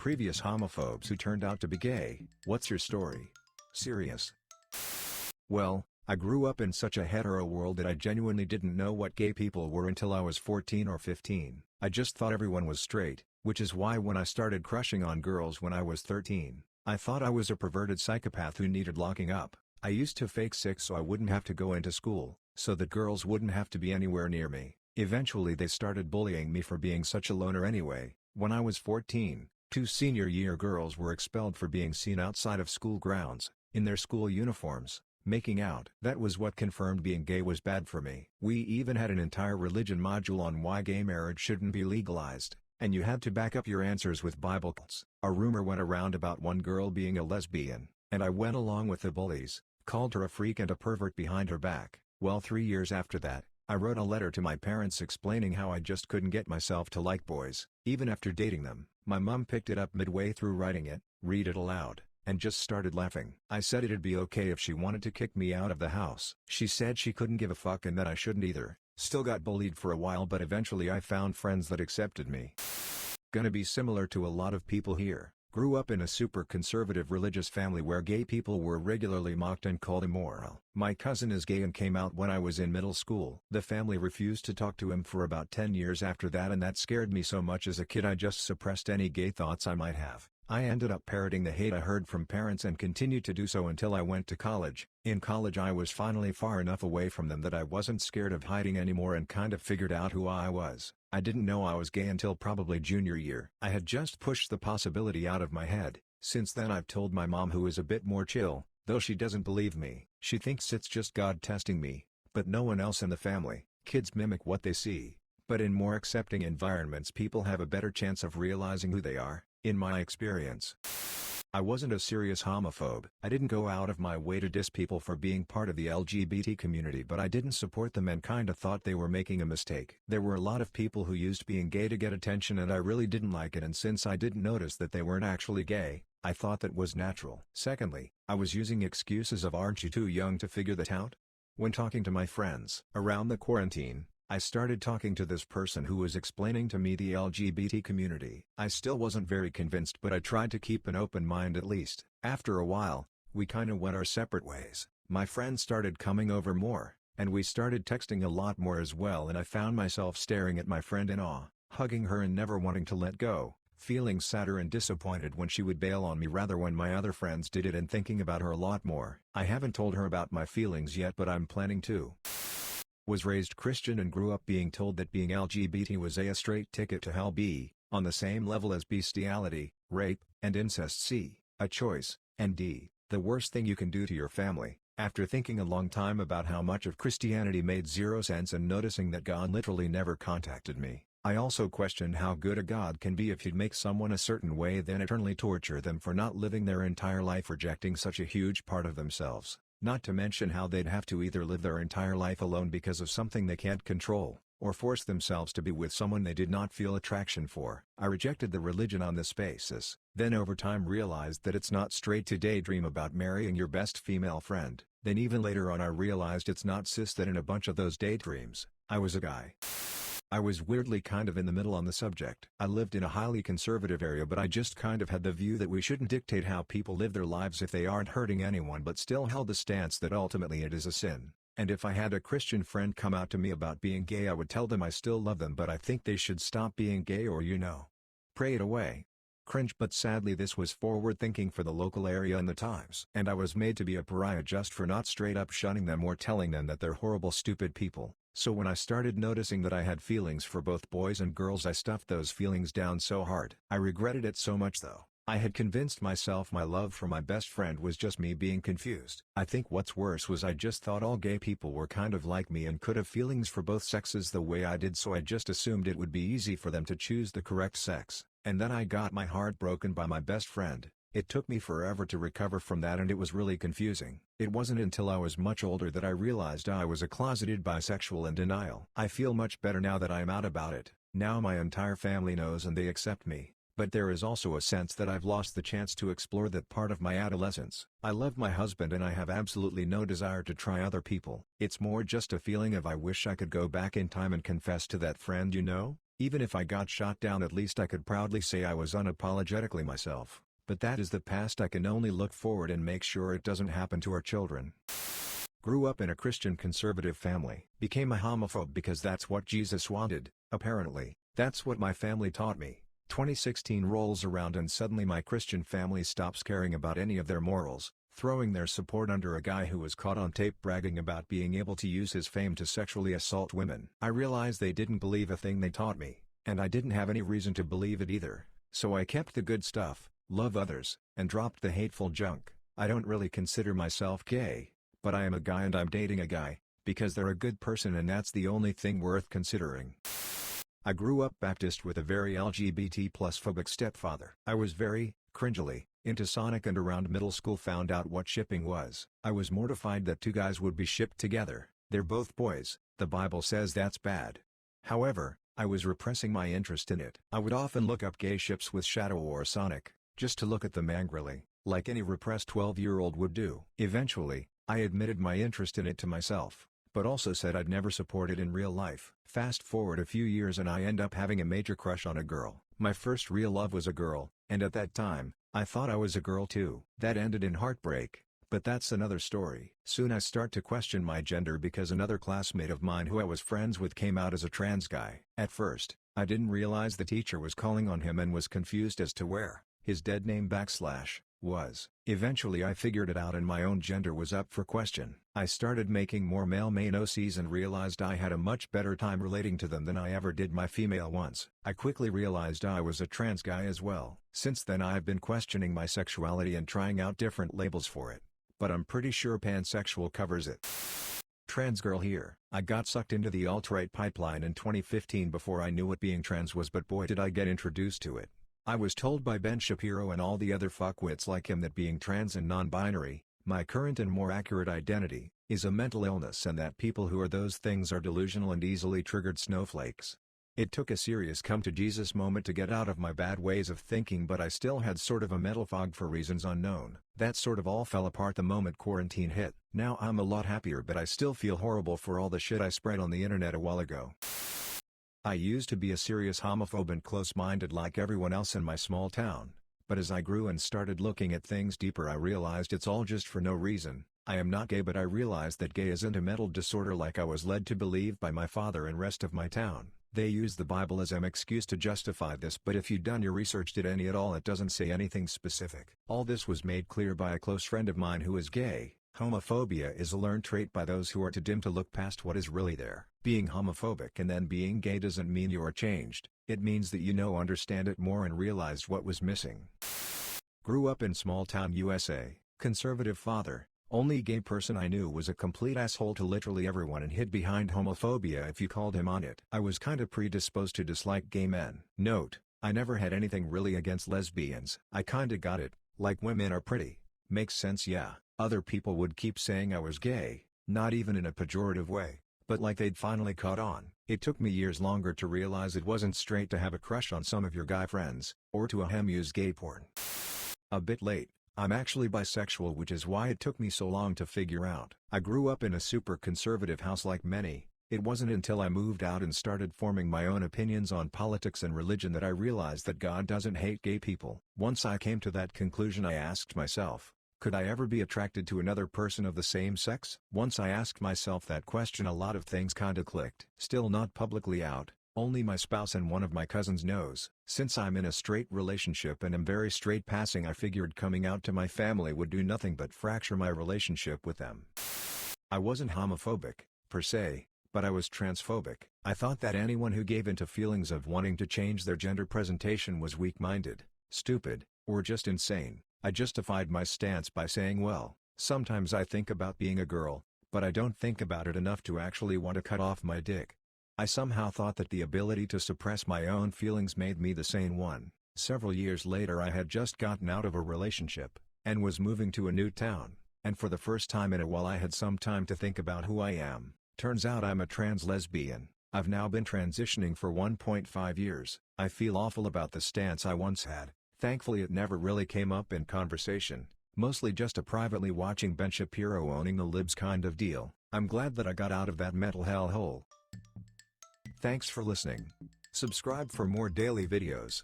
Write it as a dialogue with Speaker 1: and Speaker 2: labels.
Speaker 1: previous homophobes who turned out to be gay. What's your story? Serious? Well, I grew up in such a hetero world that I genuinely didn't know what gay people were until I was 14 or 15. I just thought everyone was straight, which is why when I started crushing on girls when I was 13, I thought I was a perverted psychopath who needed locking up. I used to fake sick so I wouldn't have to go into school, so that girls wouldn't have to be anywhere near me. Eventually they started bullying me for being such a loner anyway. When I was 14, 2 senior year girls were expelled for being seen outside of school grounds, in their school uniforms, making out. That was what confirmed being gay was bad for me. We even had an entire religion module on why gay marriage shouldn't be legalized, and you had to back up your answers with Bible quotes. A rumor went around about one girl being a lesbian, and I went along with the bullies, called her a freak and a pervert behind her back. Well, 3 years after that, I wrote a letter to my parents explaining how I just couldn't get myself to like boys, even after dating them. My mom picked it up midway through writing it, read it aloud, and just started laughing. I said it'd be okay if she wanted to kick me out of the house. She said she couldn't give a fuck and that I shouldn't either. Still got bullied for a while, but eventually I found friends that accepted me. Gonna be similar to a lot of people here. Grew up in a super conservative religious family where gay people were regularly mocked and called immoral. My cousin is gay and came out when I was in middle school. The family refused to talk to him for about 10 years after that, and that scared me so much as a kid I just suppressed any gay thoughts I might have. I ended up parroting the hate I heard from parents and continued to do so until I went to college. In college I was finally far enough away from them that I wasn't scared of hiding anymore and kind of figured out who I was. I didn't know I was gay until probably junior year. I had just pushed the possibility out of my head. Since then I've told my mom, who is a bit more chill, though she doesn't believe me. She thinks it's just God testing me, but no one else in the family. Kids mimic what they see, but in more accepting environments people have a better chance of realizing who they are. In my experience, I wasn't a serious homophobe. I didn't go out of my way to diss people for being part of the LGBT community, but I didn't support them and kinda thought they were making a mistake. There were a lot of people who used being gay to get attention and I really didn't like it, and since I didn't notice that they weren't actually gay, I thought that was natural. Secondly, I was using excuses of "aren't you too young to figure that out?" when talking to my friends. Around the quarantine, I started talking to this person who was explaining to me the LGBT community. I still wasn't very convinced, but I tried to keep an open mind at least. After a while, we kinda went our separate ways. My friends started coming over more, and we started texting a lot more as well, and I found myself staring at my friend in awe, hugging her and never wanting to let go, feeling sadder and disappointed when she would bail on me rather when my other friends did it, and thinking about her a lot more. I haven't told her about my feelings yet, but I'm planning to. Was raised Christian and grew up being told that being LGBT was a straight ticket to hell, B, on the same level as bestiality, rape, and incest, C, a choice, and D, the worst thing you can do to your family. After thinking a long time about how much of Christianity made zero sense and noticing that God literally never contacted me, I also questioned how good a God can be if he'd make someone a certain way then eternally torture them for not living their entire life rejecting such a huge part of themselves. Not to mention how they'd have to either live their entire life alone because of something they can't control, or force themselves to be with someone they did not feel attraction for. I rejected the religion on this basis, then over time realized that it's not straight to daydream about marrying your best female friend. Then even later on I realized it's not cis that in a bunch of those daydreams, I was a guy. I was weirdly kind of in the middle on the subject. I lived in a highly conservative area, but I just kind of had the view that we shouldn't dictate how people live their lives if they aren't hurting anyone, but still held the stance that ultimately it is a sin. And if I had a Christian friend come out to me about being gay, I would tell them I still love them but I think they should stop being gay or pray it away. Cringe, but sadly this was forward thinking for the local area and the times. And I was made to be a pariah just for not straight up shunning them or telling them that they're horrible stupid people. So when I started noticing that I had feelings for both boys and girls, I stuffed those feelings down so hard. I regretted it so much though. I had convinced myself my love for my best friend was just me being confused. I think what's worse was I just thought all gay people were kind of like me and could have feelings for both sexes the way I did, so I just assumed it would be easy for them to choose the correct sex. And then I got my heart broken by my best friend. It took me forever to recover from that and it was really confusing. It wasn't until I was much older that I realized I was a closeted bisexual in denial. I feel much better now that I am out about it. Now my entire family knows and they accept me. But there is also a sense that I've lost the chance to explore that part of my adolescence. I love my husband and I have absolutely no desire to try other people. It's more just a feeling of I wish I could go back in time and confess to that friend, Even if I got shot down, at least I could proudly say I was unapologetically myself. But that is the past. I can only look forward and make sure it doesn't happen to our children. Grew up in a Christian conservative family. Became a homophobe because that's what Jesus wanted, apparently. That's what my family taught me. 2016 rolls around and suddenly my Christian family stops caring about any of their morals, throwing their support under a guy who was caught on tape bragging about being able to use his fame to sexually assault women. I realized they didn't believe a thing they taught me, and I didn't have any reason to believe it either. So I kept the good stuff, love others, and dropped the hateful junk. I don't really consider myself gay, but I am a guy and I'm dating a guy, because they're a good person and that's the only thing worth considering. I grew up Baptist with a very LGBT+ phobic stepfather. I was very, cringily, into Sonic and around middle school found out what shipping was. I was mortified that two guys would be shipped together. They're both boys, the Bible says that's bad. However, I was repressing my interest in it. I would often look up gay ships with Shadow or Sonic, just to look at them angrily, like any repressed 12-year-old would do. Eventually, I admitted my interest in it to myself, but also said I'd never support it in real life. Fast forward a few years and I end up having a major crush on a girl. My first real love was a girl, and at that time, I thought I was a girl too. That ended in heartbreak, but that's another story. Soon I start to question my gender because another classmate of mine who I was friends with came out as a trans guy. At first, I didn't realize the teacher was calling on him and was confused as to where his dead name / was. Eventually I figured it out and my own gender was up for question. I started making more male main OCs and realized I had a much better time relating to them than I ever did my female ones. I quickly realized I was a trans guy as well. Since then I've been questioning my sexuality and trying out different labels for it. But I'm pretty sure pansexual covers it. Trans girl here. I got sucked into the alt-right pipeline in 2015 before I knew what being trans was, but boy did I get introduced to it. I was told by Ben Shapiro and all the other fuckwits like him that being trans and non-binary, my current and more accurate identity, is a mental illness and that people who are those things are delusional and easily triggered snowflakes. It took a serious come-to-Jesus moment to get out of my bad ways of thinking, but I still had sort of a mental fog for reasons unknown. That sort of all fell apart the moment quarantine hit. Now I'm a lot happier, but I still feel horrible for all the shit I spread on the internet a while ago. I used to be a serious homophobe and close-minded like everyone else in my small town, but as I grew and started looking at things deeper I realized it's all just for no reason. I am not gay, but I realized that gay isn't a mental disorder like I was led to believe by my father and rest of my town. They use the Bible as an excuse to justify this, but if you've done your research, did any at all, it doesn't say anything specific. All this was made clear by a close friend of mine who is gay. Homophobia is a learned trait by those who are too dim to look past what is really there. Being homophobic and then being gay doesn't mean you are changed, it means that you understand it more and realized what was missing. Grew up in small town USA, conservative father, only gay person I knew was a complete asshole to literally everyone and hid behind homophobia if you called him on it. I was kinda predisposed to dislike gay men. Note, I never had anything really against lesbians. I kinda got it, like women are pretty. Makes sense, yeah. Other people would keep saying I was gay, not even in a pejorative way, but like they'd finally caught on. It took me years longer to realize it wasn't straight to have a crush on some of your guy friends, or to use gay porn. A bit late, I'm actually bisexual, which is why it took me so long to figure out. I grew up in a super conservative house like many. It wasn't until I moved out and started forming my own opinions on politics and religion that I realized that God doesn't hate gay people. Once I came to that conclusion, I asked myself, could I ever be attracted to another person of the same sex? Once I asked myself that question, a lot of things kinda clicked. Still not publicly out, only my spouse and one of my cousins knows. Since I'm in a straight relationship and am very straight passing, I figured coming out to my family would do nothing but fracture my relationship with them. I wasn't homophobic, per se, but I was transphobic. I thought that anyone who gave into feelings of wanting to change their gender presentation was weak-minded, stupid, or just insane. I justified my stance by saying, well, sometimes I think about being a girl, but I don't think about it enough to actually want to cut off my dick. I somehow thought that the ability to suppress my own feelings made me the sane one. Several years later I had just gotten out of a relationship, and was moving to a new town, and for the first time in a while I had some time to think about who I am. Turns out I'm a trans lesbian. I've now been transitioning for 1.5 years. I feel awful about the stance I once had. Thankfully it never really came up in conversation, mostly just a privately watching Ben Shapiro owning the libs kind of deal. I'm glad that I got out of that mental hellhole. Thanks for listening. Subscribe for more daily videos.